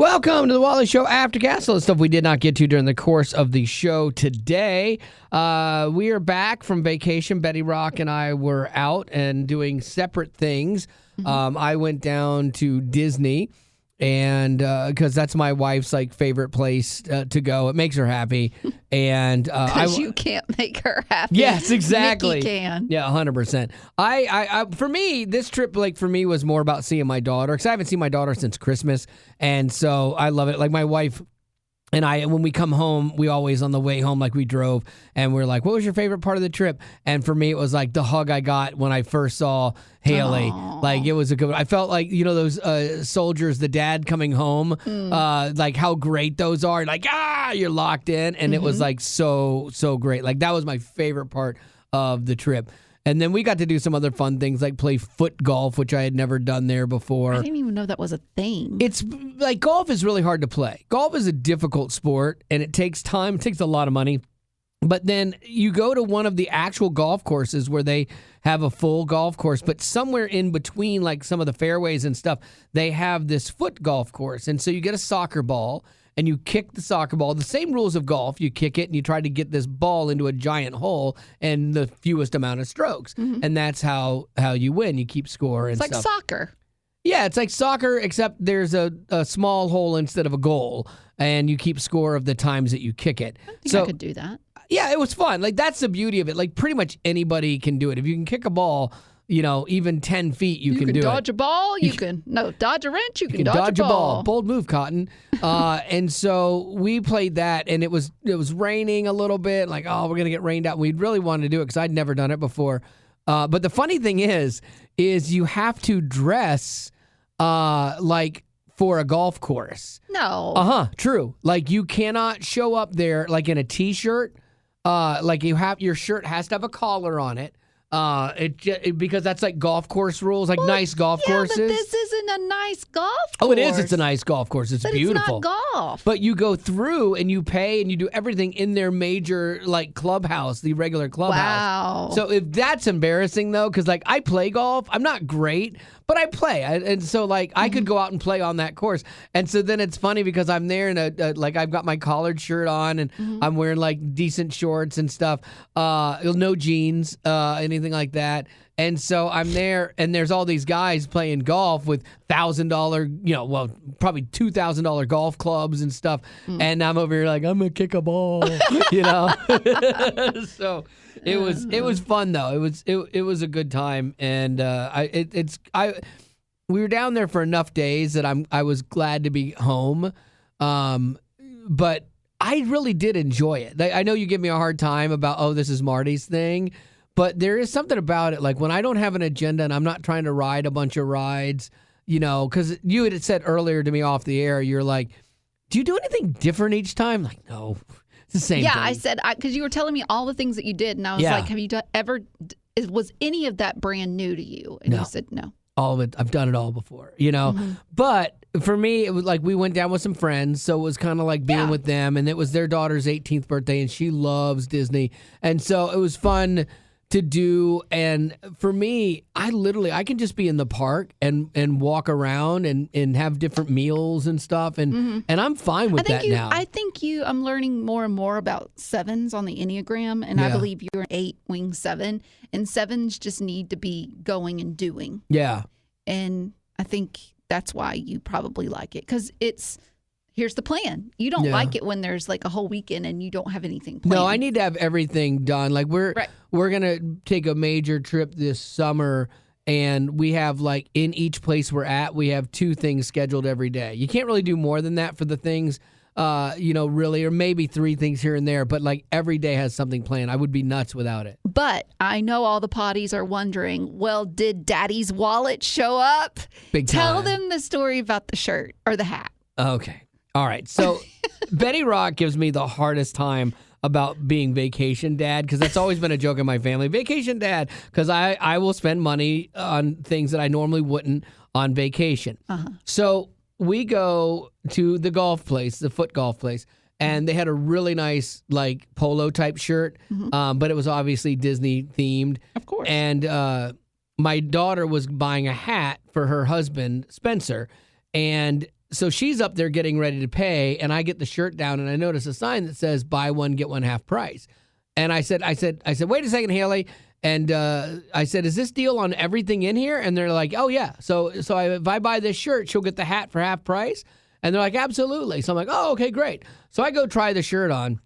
Welcome to the Wally Show Aftercast. All the stuff we did not get to during the course of the show today. We are back from vacation. Betty Rock and I were out and doing separate things. I went down to Disney, and because that's my wife's favorite place to go. It makes her happy, and because you can't make her happy. Yes, exactly. Mickey can. Yeah, 100%. I for me, this trip for me was more about seeing my daughter, because I haven't seen my daughter since Christmas, and so I love it. Like my wife and I, when we come home, we always on the way home, we drove, and we're like, "What was your favorite part of the trip?" And for me, it was the hug I got when I first saw Haley. Aww. It was a good. I felt like those soldiers, the dad coming home, how great those are. You're locked in, and it was so great. That was my favorite part of the trip. And then we got to do some other fun things, like play foot golf, which I had never done there before. I didn't even know that was a thing. It's golf is really hard to play. Golf is a difficult sport, and it takes time. It takes a lot of money. But then you go to one of the actual golf courses where they have a full golf course, but somewhere in between, some of the fairways and stuff, they have this foot golf course. And so you get a soccer ball, and you kick the soccer ball. The same rules of golf. You kick it, and you try to get this ball into a giant hole and the fewest amount of strokes. And that's how you win. You keep score and it's stuff. like soccer. Yeah, it's like soccer, except there's a small hole instead of a goal, and you keep score of the times that you kick it. I think I could do that. Yeah, it was fun. That's the beauty of it. Pretty much anybody can do it. If you can kick a ball, even 10 feet, you can do it. You can dodge a ball. Dodge a wrench. You can dodge a ball. Bold move, Cotton. And so we played that, and it was raining a little bit. We're going to get rained out. We really wanted to do it because I'd never done it before. But the funny thing is you have to dress for a golf course. No. True. You cannot show up there in a T-shirt. Your shirt has to have a collar on it. Because that's golf course rules, nice golf courses. But this isn't a nice golf course. Oh, it is. It's a nice golf course. It's beautiful. It's not golf. But you go through and you pay and you do everything in their major clubhouse, the regular clubhouse. Wow. So if that's embarrassing though, because I play golf, I'm not great, but I play, and so I could go out and play on that course. And so then it's funny because I'm there in I've got my collared shirt on and I'm wearing decent shorts and stuff, no jeans, anything like that. And so I'm there, and there's all these guys playing golf with $1,000, probably $2,000 golf clubs and stuff. And I'm over here I'm gonna kick a ball, So it was fun though. It was a good time, and we were down there for enough days that I was glad to be home, but I really did enjoy it. I know you give me a hard time about this is Marty's thing. But there is something about it, when I don't have an agenda and I'm not trying to ride a bunch of rides, because you had said ever to me off the air, you're like, do you do anything different each time? No, it's the same thing. Yeah, I said, because you were telling me all the things that you did, and I was like, have you was any of that brand new to you? And you said no. All of it, I've done it all before, But for me, it was we went down with some friends, so it was kind of being with them, and it was their daughter's 18th birthday, and she loves Disney, and so it was fun to do. And for me, I can just be in the park and walk around and have different meals and stuff, and I'm fine with that now. I think I'm learning more and more about sevens on the Enneagram, and I believe you're an 8 wing 7, and sevens just need to be going and doing. Yeah. And I think that's why you probably like it, because here's the plan. You don't like it when there's a whole weekend and you don't have anything planned. No, I need to have everything done. We're going to take a major trip this summer, and we have in each place we're at, we have 2 things scheduled every day. You can't really do more than that for the things, really, or maybe 3 things here and there, but every day has something planned. I would be nuts without it. But I know all the potties are wondering, well, did Daddy's wallet show up? Big time. Tell them the story about the shirt or the hat. Okay. All right, so Betty Rock gives me the hardest time about being vacation dad, because that's always been a joke in my family. Vacation dad, because I will spend money on things that I normally wouldn't on vacation. So we go to the golf place, the foot golf place, and they had a really nice polo type shirt, but it was obviously Disney themed. Of course. And my daughter was buying a hat for her husband, Spencer, and so she's up there getting ready to pay, and I get the shirt down, and I notice a sign that says buy one, get one half price. And I said, wait a second, Haley. And I said, is this deal on everything in here? And they're like, oh, yeah. So if I buy this shirt, she'll get the hat for half price. And they're like, absolutely. So I'm like, oh, okay, great. So I go try the shirt on.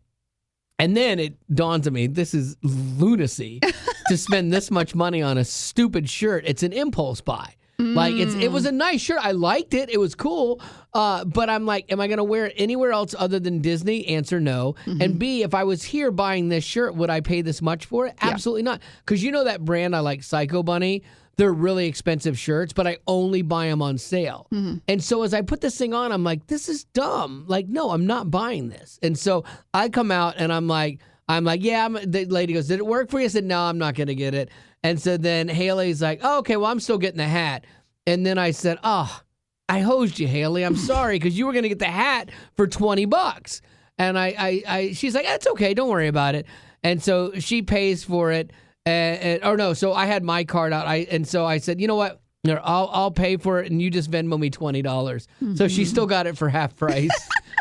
And then it dawns on me, this is lunacy to spend this much money on a stupid shirt. It's an impulse buy. Like, it was a nice shirt. I liked it. It was cool. But I'm like, am I going to wear it anywhere else other than Disney? Answer no. And B, if I was here buying this shirt, would I pay this much for it? Absolutely not. Because you know that brand I like, Psycho Bunny? They're really expensive shirts, but I only buy them on sale. And so as I put this thing on, I'm like, this is dumb. Like, no, I'm not buying this. And so I come out and I'm like, yeah. The lady goes, did it work for you? I said, no, I'm not going to get it. And so then Haley's like, oh, okay, well, I'm still getting the hat. And then I said, oh, I hosed you, Haley. I'm sorry, because you were going to get the hat for $20. And she's like, that's okay. Don't worry about it. And so she pays for it. So I had my card out. And so I said, you know what? I'll pay for it, and you just Venmo me $20. So she still got it for half price.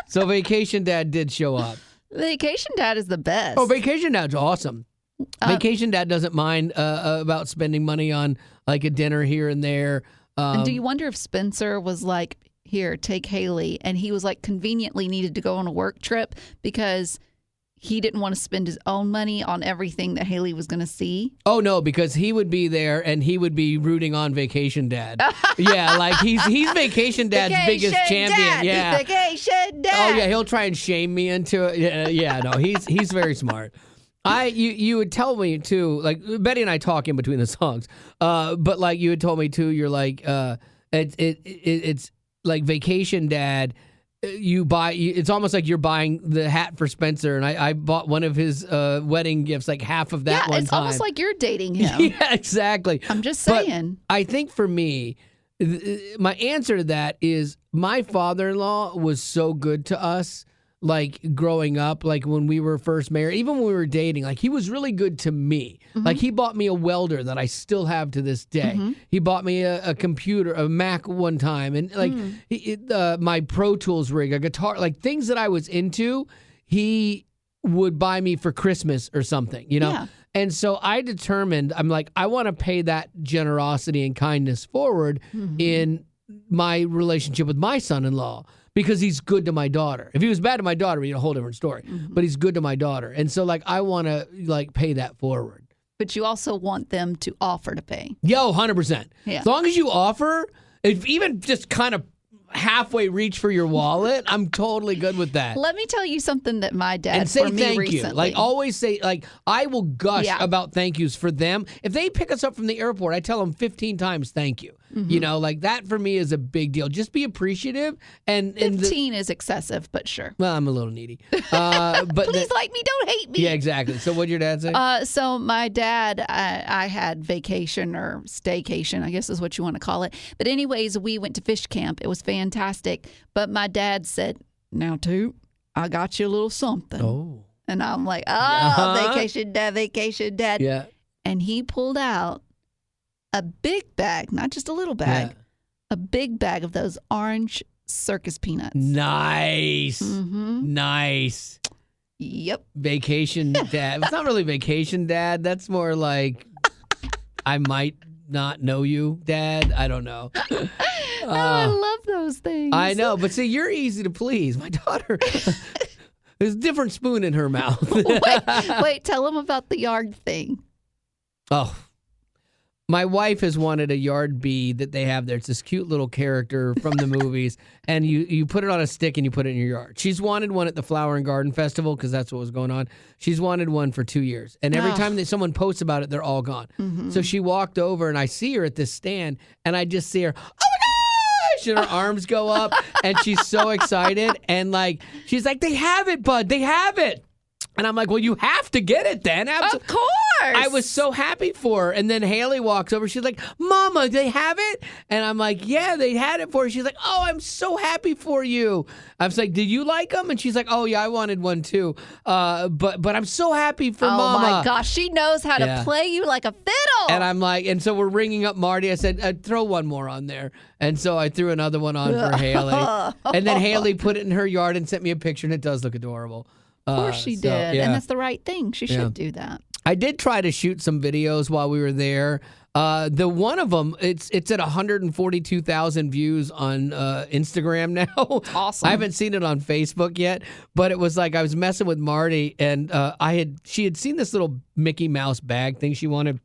So Vacation Dad did show up. Vacation Dad is the best. Oh, Vacation Dad's awesome. Vacation Dad doesn't mind about spending money on like a dinner here and there. And do you wonder if Spencer was like, here, take Haley, and he was like conveniently needed to go on a work trip because he didn't want to spend his own money on everything that Haley was going to see? Oh, no, because he would be there and he would be rooting on Vacation Dad. Yeah, like he's Vacation Dad's biggest champion. Yeah. Vacation Dad. Oh, yeah, he'll try and shame me into it. Yeah, no, he's very smart. You would tell me, too, like Betty and I talk in between the songs, but like you had told me, too, you're like, it's like Vacation Dad. It's almost like you're buying the hat for Spencer, and I bought one of his wedding gifts, like half of that one time. Yeah, it's almost like you're dating him. Yeah, exactly. I'm just saying. But I think for me, my answer to that is my father-in-law was so good to us, like growing up, like when we were first married, even when we were dating, like he was really good to me. Like he bought me a welder that I still have to this day. He bought me a computer, a Mac one time, and like my Pro Tools rig, a guitar, like things that I was into, he would buy me for Christmas or something, you know? Yeah. And so I determined, I'm like, I want to pay that generosity and kindness forward in my relationship with my son-in-law. Because he's good to my daughter. If he was bad to my daughter, it'd be a whole different story. But he's good to my daughter. And so, like, I want to, like, pay that forward. But you also want them to offer to pay. Yo, 100%. Yeah. As long as you offer, if even just kind of halfway reach for your wallet, I'm totally good with that. Let me tell you something that my dad and say for me thank recently. You. Like always say, like I will gush about thank yous for them. If they pick us up from the airport, I tell them 15 times thank you. You know, like that for me is a big deal. Just be appreciative. And 15 is excessive, but sure. Well, I'm a little needy. But please like me, don't hate me. Yeah, exactly. So what'd your dad say? So my dad, I had vacation or staycation, I guess is what you want to call it. But anyways, we went to fish camp. It was fantastic. But my dad said, now, Toot, I got you a little something. Oh. And I'm like, vacation dad. Yeah. And he pulled out a big bag, not just a little bag, a big bag of those orange circus peanuts. Nice. Nice. Yep. Vacation dad. It's not really vacation dad. That's more like I might not know you, Dad. I don't know. I love those things. I know. But see, you're easy to please. My daughter, there's a different spoon in her mouth. wait, tell them about the yard thing. Oh. My wife has wanted a yard bee that they have there. It's this cute little character from the movies, and you put it on a stick and you put it in your yard. She's wanted one at the Flower and Garden Festival because that's what was going on. She's wanted one for 2 years, and every time that someone posts about it, they're all gone. So she walked over, and I see her at this stand, and I just see her, oh my gosh, and her arms go up, and she's so excited, and like she's like, they have it, bud, they have it. And I'm like, well, you have to get it then. Of course. I was so happy for her. And then Haley walks over. She's like, Mama, they have it? And I'm like, yeah, they had it for her. She's like, oh, I'm so happy for you. I was like, did you like them? And she's like, oh, yeah, I wanted one too. But I'm so happy for Mama. Oh, my gosh. She knows how to play you like a fiddle. And I'm like, and so we're ringing up Marty. I said, throw one more on there. And so I threw another one on for Haley. And then Haley put it in her yard and sent me a picture, and it does look adorable. Of course she did. Yeah. And that's the right thing. She should do that. I did try to shoot some videos while we were there. The one of them, it's at 142,000 views on Instagram now. Awesome. I haven't seen it on Facebook yet, but it was like I was messing with Marty, and she had seen this little Mickey Mouse bag thing she wanted,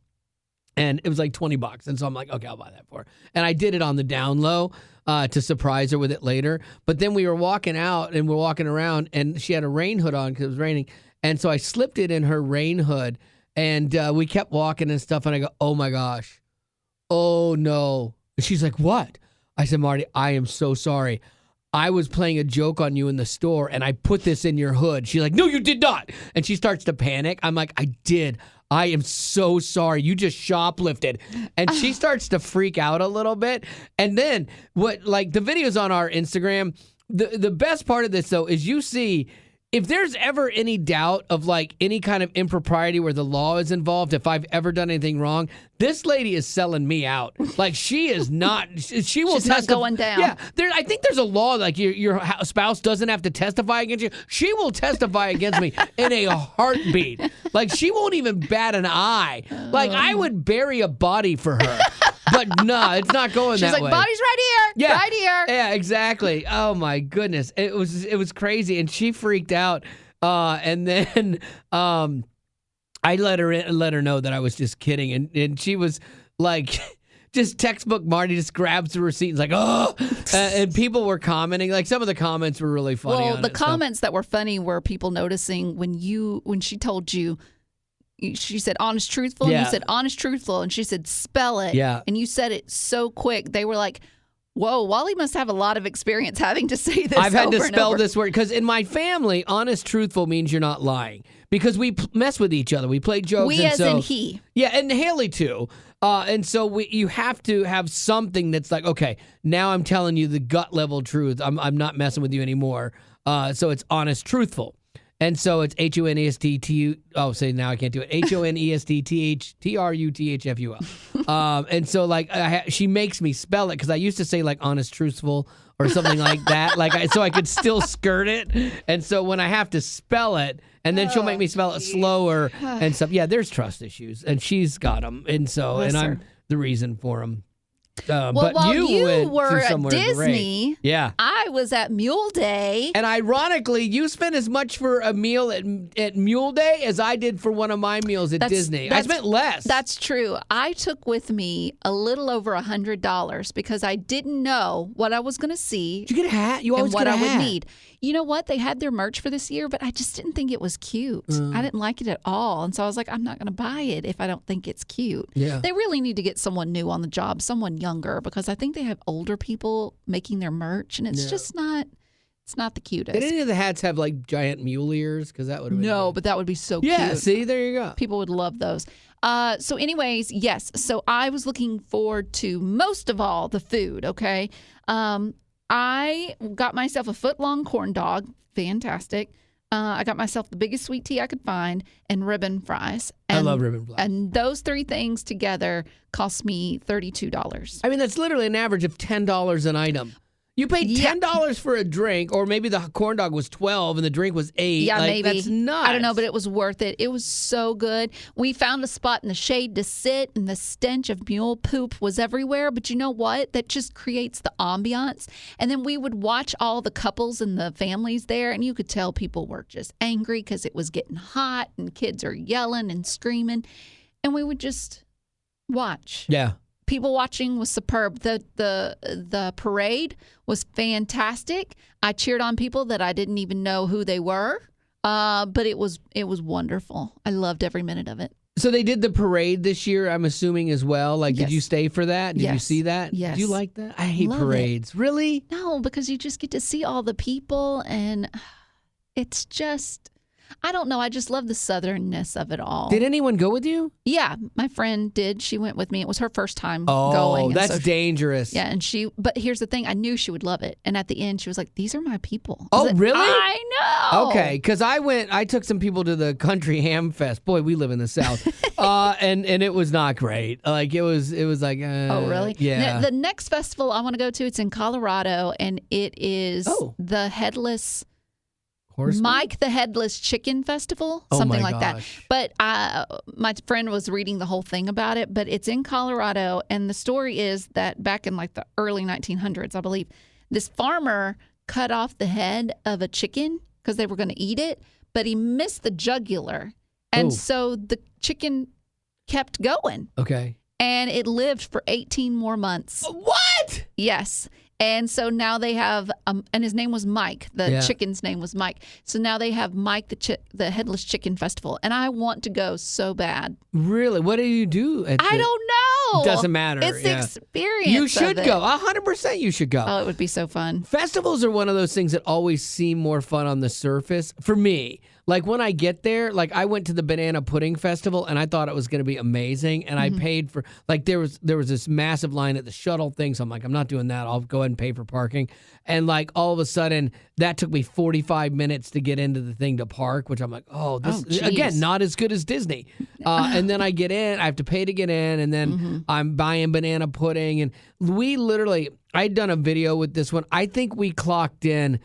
and it was like $20, and so I'm like, okay, I'll buy that for her. And I did it on the down low to surprise her with it later. But then we were walking out and we're walking around, and she had a rain hood on because it was raining, and so I slipped it in her rain hood. And we kept walking and stuff, and I go, oh, my gosh. Oh, no. And she's like, what? I said, Marty, I am so sorry. I was playing a joke on you in the store, and I put this in your hood. She's like, no, you did not. And she starts to panic. I'm like, I did. I am so sorry. You just shoplifted. And she starts to freak out a little bit. And then the videos on our Instagram, the best part of this, though, is you see – if there's ever any doubt of like any kind of impropriety where the law is involved, if I've ever done anything wrong, this lady is selling me out. Like she is not. She will. She's not going down. Yeah, I think there's a law like your spouse doesn't have to testify against you. She will testify against me in a heartbeat. Like she won't even bat an eye. Like I would bury a body for her. But no, it's not going that way. She's like, body's right here. Yeah. Right here. Yeah, exactly. Oh my goodness. It was crazy, and she freaked out. And then I let her know that I was just kidding, and she was like just textbook Marty just grabs the receipt and is like, oh, and people were commenting. Like some of the comments were really funny. Well, the comments that were funny were people noticing when she told you. She said honest, truthful, and you said honest, truthful, and she said spell it, and you said it so quick. They were like, whoa, Wally must have a lot of experience having to say this. I've had to spell this word because in my family, honest, truthful means you're not lying because we mess with each other. We play jokes. We as in he. Yeah, and Haley too. And so you have to have something that's like, okay, now I'm telling you the gut level truth. I'm not messing with you anymore. So it's honest, truthful. And so it's HONESTTU. Oh, say now I can't do it. HONESTTHTRUTHFUL. And so like she makes me spell it because I used to say like honest, truthful or something like that. So I could still skirt it. And so when I have to spell it, and then she'll make me spell it slower and stuff. Yeah, there's trust issues, and she's got them, and so and I'm the reason for them. Well, but while you were at great. Disney, yeah, I was at Mule Day. And ironically, you spent as much for a meal at Mule Day as I did for one of my meals at Disney. I spent less. That's true. I took with me a little over $100 because I didn't know what I was going to see. Did you get a hat? You always and what get a I hat. would need. You know what? They had their merch for this year, but I just didn't think it was cute. I didn't like it at all. And so I was like, I'm not going to buy it if I don't think it's cute. Yeah. They really need to get someone new on the job, someone younger, because I think they have older people making their merch, and it's just not, it's not the cutest. Did any of the hats have like giant mule ears? Because that would have been No, good. but that would be so cute. Yeah, see, there you go. People would love those. So anyways, yes. So I was looking forward to most of all the food, okay? I got myself a foot-long corn dog. Fantastic. I got myself the biggest sweet tea I could find and ribbon fries. And, I love ribbon fries. And those three things together cost me $32. I mean, that's literally an average of $10 an item. You paid $10 for a drink, or maybe the corn dog was $12 and the drink was $8. Yeah, maybe. That's nuts. I don't know, but it was worth it. It was so good. We found a spot in the shade to sit, and the stench of mule poop was everywhere. But you know what? That just creates the ambiance. And then we would watch all the couples and the families there, and you could tell people were just angry because it was getting hot, and kids are yelling and screaming. And we would just watch. Yeah. People watching was superb. The parade was fantastic. I cheered on people that I didn't even know who they were, but it was wonderful. I loved every minute of it. So they did the parade this year, I'm assuming, as well. Like, Yes. did you stay for that? Did you Yes. see that? Yes. Do you like that? I hate Love it. parades. Really? No, because you just get to see all the people, and it's just, I don't know. I just love the southernness of it all. Did anyone go with you? Yeah, my friend did. She went with me. It was her first time Oh, going. that's dangerous. Yeah, but here's the thing. I knew she would love it. And at the end, she was like, these are my people. Oh, really? I know. Okay, because I took some people to the Country Ham Fest. Boy, we live in the South. and it was not great. Like, it was like, oh, really? Yeah. The next festival I want to go to, it's in Colorado, and it is the Headless... Horseman? Mike the Headless Chicken Festival, something like that. But my friend was reading the whole thing about it, but it's in Colorado, and the story is that back in like the early 1900s, I believe, this farmer cut off the head of a chicken because they were going to eat it, but he missed the jugular, and so the chicken kept going. Okay. And it lived for 18 more months. What? Yes. And so now they have, and his name was Mike. The chicken's name was Mike. So now they have Mike the Headless Chicken Festival, and I want to go so bad. Really? What do you do? I don't know. Doesn't matter. It's the experience. You should go. 100% you should go. Oh, it would be so fun. Festivals are one of those things that always seem more fun on the surface for me. Like when I get there, like I went to the Banana Pudding Festival and I thought it was going to be amazing, and I paid for like there was this massive line at the shuttle thing, so I'm like, I'm not doing that. I'll go ahead and pay for parking. And like all of a sudden, that took me 45 minutes to get into the thing to park, which I'm like, this again not as good as Disney. And then I get in, I have to pay to get in, and then I'm buying banana pudding, and we literally, I'd done a video with this one. I think we clocked in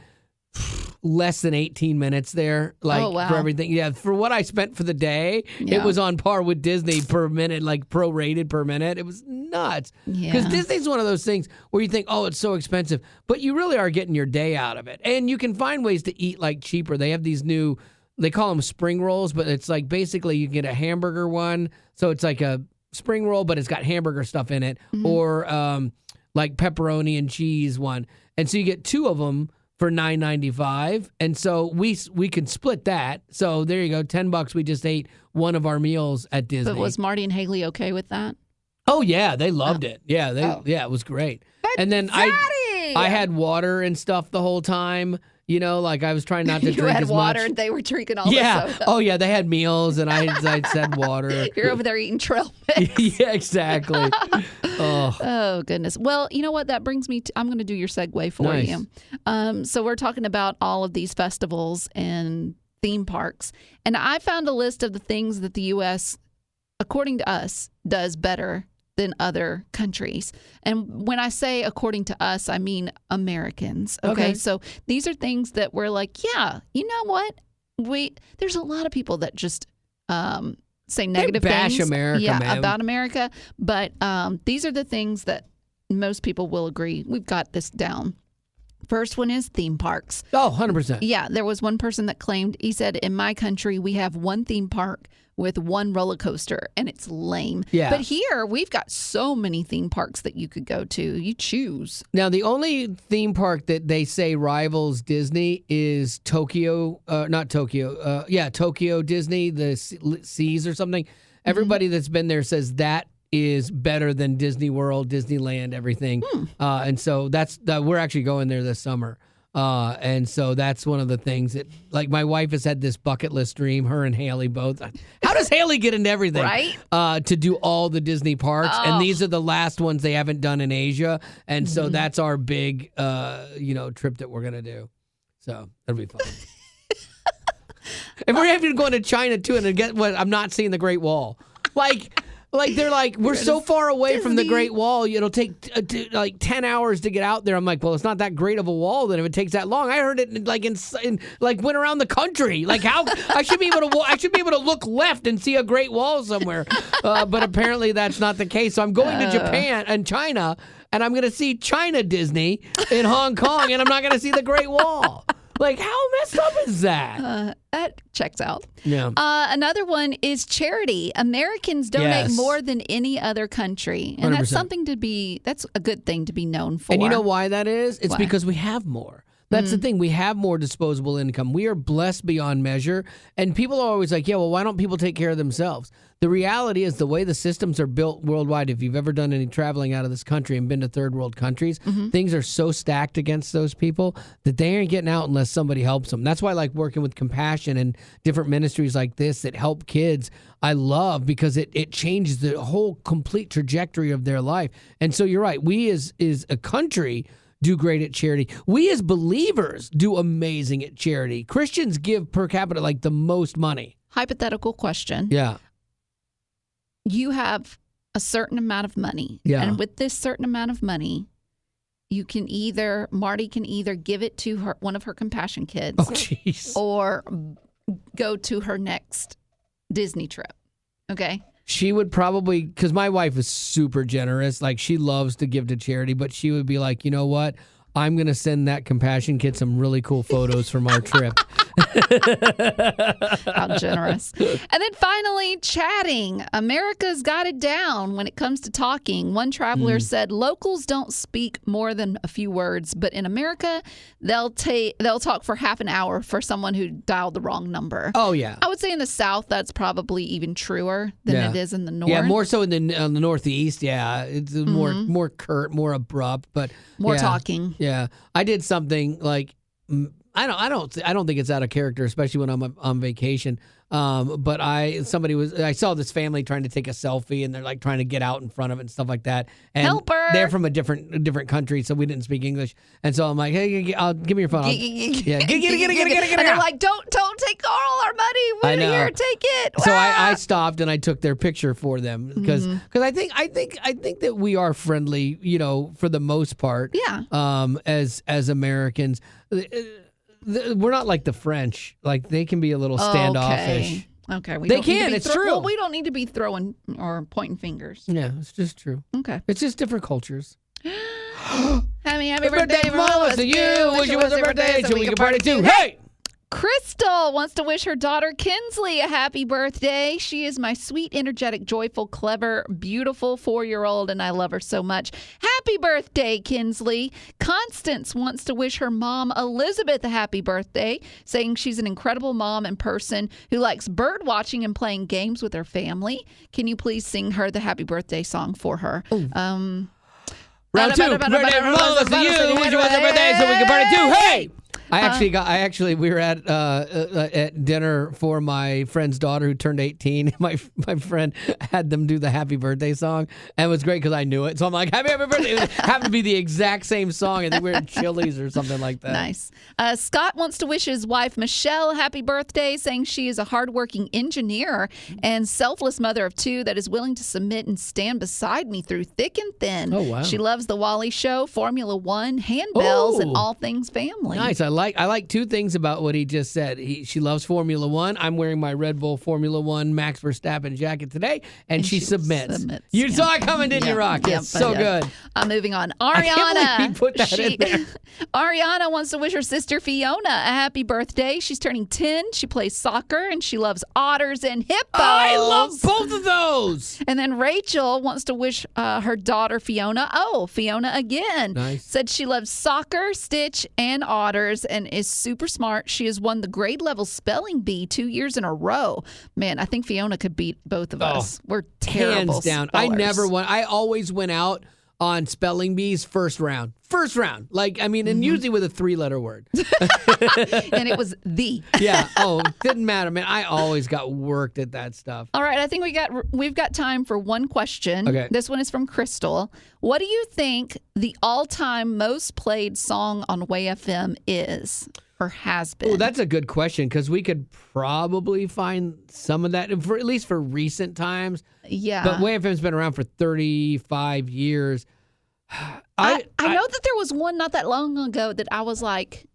less than 18 minutes there, like for everything. Yeah, for what I spent for the day, it was on par with Disney per minute, like prorated per minute. It was nuts. Because Disney's one of those things where you think, it's so expensive, but you really are getting your day out of it. And you can find ways to eat like cheaper. They have these new, they call them spring rolls, but it's like basically you get a hamburger one. So it's like a spring roll, but it's got hamburger stuff in it, or like pepperoni and cheese one. And so you get two of them for $9.95, and so we can split that. So there you go, $10. We just ate one of our meals at Disney. But was Marty and Haley okay with that? Oh yeah, they loved it. Yeah, it was great. And then I had water and stuff the whole time. You know, like I was trying not to drink as much. You had water, and they were drinking all the soda. Oh, yeah, they had meals, and I said water. You're over there eating trail mix. Yeah, exactly. Oh, goodness. Well, you know what? That brings me to, I'm going to do your segue for you. So we're talking about all of these festivals and theme parks, and I found a list of the things that the U.S., according to us, does better than other countries. And when I say according to us, I mean Americans. Okay. So these are things that we're like, yeah, you know what? There's a lot of people that just say negative bash things America, man. about America. But these are the things that most people will agree. We've got this down. First one is theme parks. Oh, 100%. Yeah, there was one person that claimed, he said, in my country, we have one theme park with one roller coaster, and it's lame. Yeah. But here, we've got so many theme parks that you could go to. You choose. Now, the only theme park that they say rivals Disney is Tokyo, Tokyo Disney, the Seas or something. Everybody that's been there says that is better than Disney World, Disneyland, everything. And so we're actually going there this summer. And so that's one of the things that, like, my wife has had this bucket list dream, her and Haley both. How does Haley get into everything? Right? To do all the Disney parks. And these are the last ones they haven't done in Asia. And so that's our big, trip that we're going to do. So it'll be fun. And we're having to go into China, too, and get what I'm not seeing the Great Wall. Like they're like, we're so far away from the Great Wall, it'll take like 10 hours to get out there. I'm like, well, it's not that great of a wall then if it takes that long. I heard it went around the country. Like how I should be able to look left and see a Great Wall somewhere. But apparently that's not the case. So I'm going to Japan and China, and I'm going to see China Disney in Hong Kong, and I'm not going to see the Great Wall. Like, how messed up is that? That checks out. Yeah. Another one is charity. Americans donate more than any other country. And 100%. that's a good thing to be known for. And you know why that is? It's because we have more. That's the thing. We have more disposable income. We are blessed beyond measure. And people are always like, yeah, well, why don't people take care of themselves? The reality is the way the systems are built worldwide, if you've ever done any traveling out of this country and been to third world countries, things are so stacked against those people that they ain't getting out unless somebody helps them. That's why I like working with Compassion and different ministries like this that help kids. I love because it changes the whole complete trajectory of their life. And so you're right. We as a country do great at charity. We as believers do amazing at charity. Christians give per capita like the most money. Hypothetical question. Yeah. You have a certain amount of money. Yeah. And with this certain amount of money, Marty can either give it to one of her Compassion kids. Oh, jeez. Or go to her next Disney trip. Okay? She would probably, because my wife is super generous. Like, she loves to give to charity, but she would be like, you know what? I'm going to send that Compassion kid some really cool photos from our trip. How generous. And then finally, chatting. America's got it down when it comes to talking. One traveler said locals don't speak more than a few words, but in America, they'll talk for half an hour for someone who dialed the wrong number. Oh, yeah. I would say in the South, that's probably even truer than it is in the North. Yeah, more so in the Northeast. Yeah, it's more curt, more abrupt, but more talking. Yeah, I did something like I don't think it's out of character, especially when I'm on vacation. But I saw this family trying to take a selfie, and they're like trying to get out in front of it and stuff like that. And help her. They're from a different country, so we didn't speak English. And so I'm like, hey, give me your phone. Get it. And they're like, don't take all our money. We're here, take it. So I stopped and I took their picture for them because I think that we are friendly, for the most part. Yeah. As Americans. We're not like the French. Like, they can be a little standoffish. Okay. It's true. Well, we don't need to be throwing or pointing fingers. Yeah, it's just true. Okay. It's just different cultures. Happy birthday from all of us to you. Wish you was a birthday so we can party too. Hey! Crystal wants to wish her daughter Kinsley a happy birthday. She is my sweet, energetic, joyful, clever, beautiful 4-year-old, and I love her so much. Happy birthday, Kinsley. Constance wants to wish her mom, Elizabeth, a happy birthday, saying she's an incredible mom and person who likes bird watching and playing games with her family. Can you please sing her the happy birthday song for her? Round 2. Birthday from all of us to you. Wish you was a birthday so we can party too. Hey! We were at dinner for my friend's daughter who turned 18. My friend had them do the happy birthday song, and it was great because I knew it. So I'm like, happy birthday. It happened to be the exact same song. I think we were at Chili's or something like that. Nice. Scott wants to wish his wife, Michelle, happy birthday, saying she is a hardworking engineer and selfless mother of 2 that is willing to submit and stand beside me through thick and thin. Oh, wow. She loves the Wally show, Formula One, handbells, and all things family. Nice. I like 2 things about what he just said. She loves Formula One. I'm wearing my Red Bull Formula One Max Verstappen jacket today, and she submits. You saw it coming, didn't you, Rock? Yeah, so good. Moving on. I can't believe he put that in there. Ariana wants to wish her sister Fiona a happy birthday. She's turning 10. She plays soccer, and she loves otters and hippos. I love both of those. And then Rachel wants to wish her daughter Fiona. Oh, Fiona again. Nice. Said she loves soccer, Stitch, and otters, and is super smart. She has won the grade level spelling bee 2 years in a row. Man, I think Fiona could beat both of us. We're terrible. Hands down. Spellers. I always went out on spelling bees first round. Like, I mean, and usually with a 3-letter word. And it was the. Yeah. Oh, didn't matter, man. I always got worked at that stuff. All right. I think we've got time for one question. Okay. This one is from Crystal. What do you think the all-time most played song on Wayfm is or has been? Oh, that's a good question because we could probably find some of that, at least for recent times. Yeah. But Wayfm's been around for 35 years. I know that there was one not that long ago that I was like,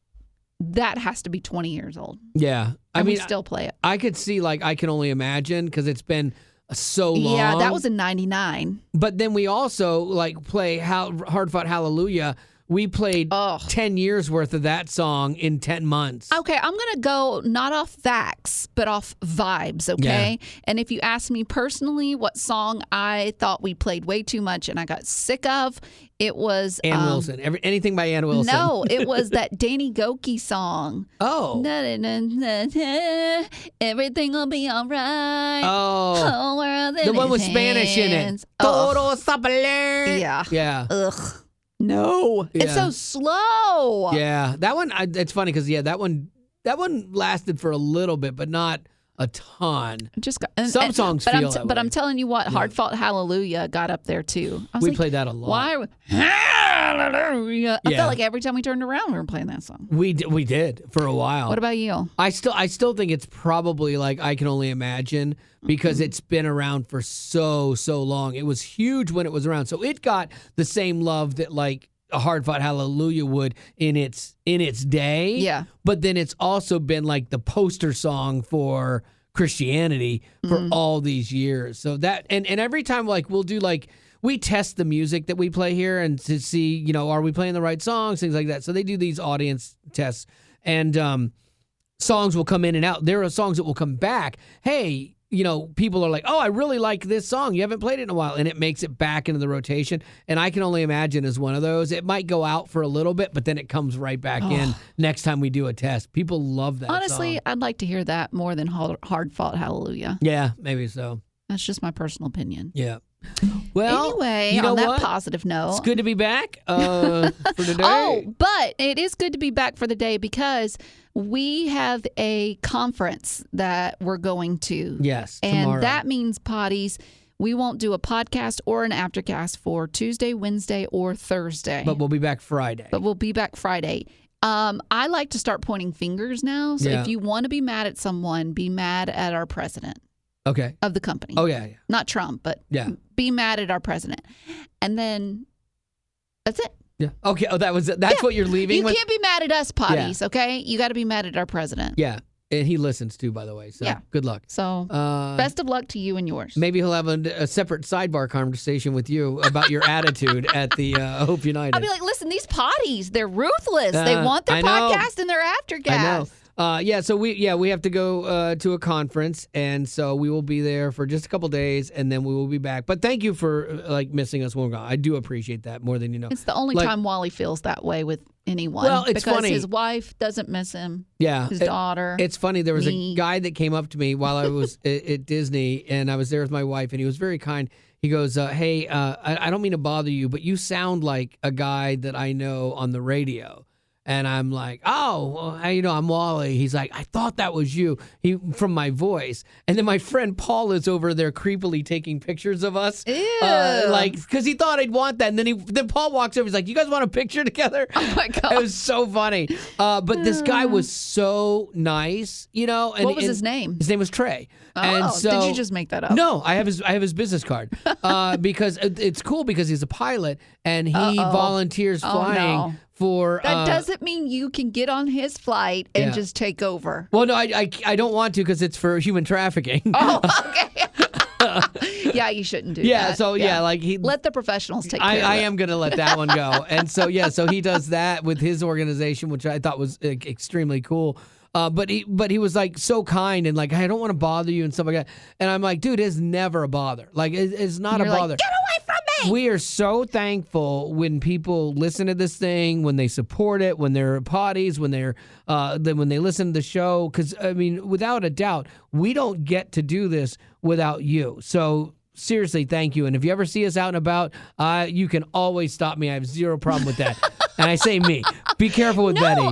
that has to be 20 years old. Yeah. I mean, we still play it. I could see, like, I Can Only Imagine because it's been so long. Yeah, that was in 99. But then we also, like, play Hard Fought Hallelujah, we played 10 years worth of that song in 10 months. Okay, I'm going to go not off facts, but off vibes, okay? Yeah. And if you ask me personally what song I thought we played way too much and I got sick of, it was... Ann Wilson. Anything by Ann Wilson. No, it was that Danny Goki song. Oh. Everything will be all right. Oh. The one with Spanish in it. Todo Yeah. Yeah. Ugh. No, it's so slow. Yeah, that one. It's funny because that one lasted for a little bit, but not a ton. Some songs feel that way. But I'm telling you what, Hard Fought Hallelujah got up there too. We played that a lot. Why? Hallelujah! I felt like every time we turned around, we were playing that song. We did for a while. What about you? I still think it's probably like I Can Only Imagine because it's been around for so long. It was huge when it was around, so it got the same love that like a Hard Fought Hallelujah would in its day. Yeah. But then it's also been like the poster song for Christianity for all these years. So that and every time like we'll do like we test the music that we play here and to see, are we playing the right songs, things like that. So they do these audience tests and songs will come in and out. There are songs that will come back. Hey, people are like, oh, I really like this song. You haven't played it in a while. And it makes it back into the rotation. And I Can Only Imagine is one of those. It might go out for a little bit, but then it comes right back in next time we do a test. People love that Honestly, song. I'd like to hear that more than Hard Fought Hallelujah. Yeah, maybe so. That's just my personal opinion. Yeah. Well, anyway, on that positive note, it's good to be back for today. Oh, but it is good to be back for the day because we have a conference that we're going to. Yes, and tomorrow. That means potties. We won't do a podcast or an aftercast for Tuesday, Wednesday, or Thursday. But we'll be back Friday. I like to start pointing fingers now. So if you want to be mad at someone, be mad at our president. Okay. Of the company. Oh, yeah. Not Trump, but be mad at our president. And then that's it. Yeah. Okay. Oh, that's what you're leaving You can't be mad at us, potties, okay? You got to be mad at our president. Yeah. And he listens too, by the way. So good luck. So best of luck to you and yours. Maybe he'll have a separate sidebar conversation with you about your attitude at the Hope United. I'll be like, listen, these potties, they're ruthless. They want their podcast and their Aftercast. I know. So we have to go to a conference, and so we will be there for just a couple days, and then we will be back. But thank you for missing us when we're gone. I do appreciate that more than you know. It's the only time Wally feels that way with anyone. Well, it's because funny. His wife doesn't miss him. Yeah, his daughter. It's funny. There was a guy that came up to me while I was at Disney, and I was there with my wife, and he was very kind. He goes, "Hey, I don't mean to bother you, but you sound like a guy that I know on the radio." And I'm like, oh, well, how you know? I'm Wally. He's like, I thought that was you from my voice. And then my friend Paul is over there creepily taking pictures of us. Ew. Because he thought I'd want that. And then Paul walks over. He's like, you guys want a picture together? Oh, my God. It was so funny. But this guy was so nice, And, what was his name? His name was Trey. Oh, and so, did you just make that up? No, I have his business card because it's cool because he's a pilot and he volunteers flying for. That doesn't mean you can get on his flight and just take over. Well, no, I don't want to because it's for human trafficking. Oh, okay. Yeah, you shouldn't do that. Yeah, so let the professionals take care of it. I am going to let that one go. And so he does that with his organization, which I thought was extremely cool. But he was like so kind and like, hey, I don't want to bother you and stuff like that. And I'm like, dude, it's never a bother. Like it's not a bother. Like, get away from me. We are so thankful when people listen to this thing, when they support it, when they're potties, when they listen to the show. Because I mean, without a doubt, we don't get to do this without you. So seriously, thank you. And if you ever see us out and about, you can always stop me. I have zero problem with that. And I say me. Be careful with Betty.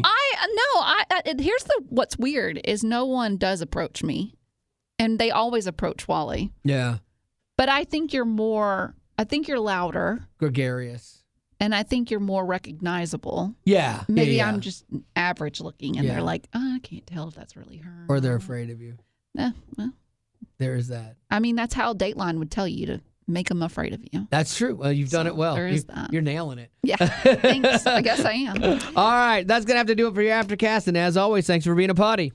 Here's what's weird is no one does approach me, and they always approach Wally. Yeah. But I think you're louder. Gregarious. And I think you're more recognizable. Yeah. Maybe I'm just average looking, and they're like, oh, I can't tell if that's really her. Or they're afraid of you. Well. There is that. I mean, that's how Dateline would tell you to make them afraid of you. That's true. Well, you've done it well. There is that. You're nailing it. Yeah. Thanks. I guess I am. All right. That's going to have to do it for your Aftercast. And as always, thanks for being a potty.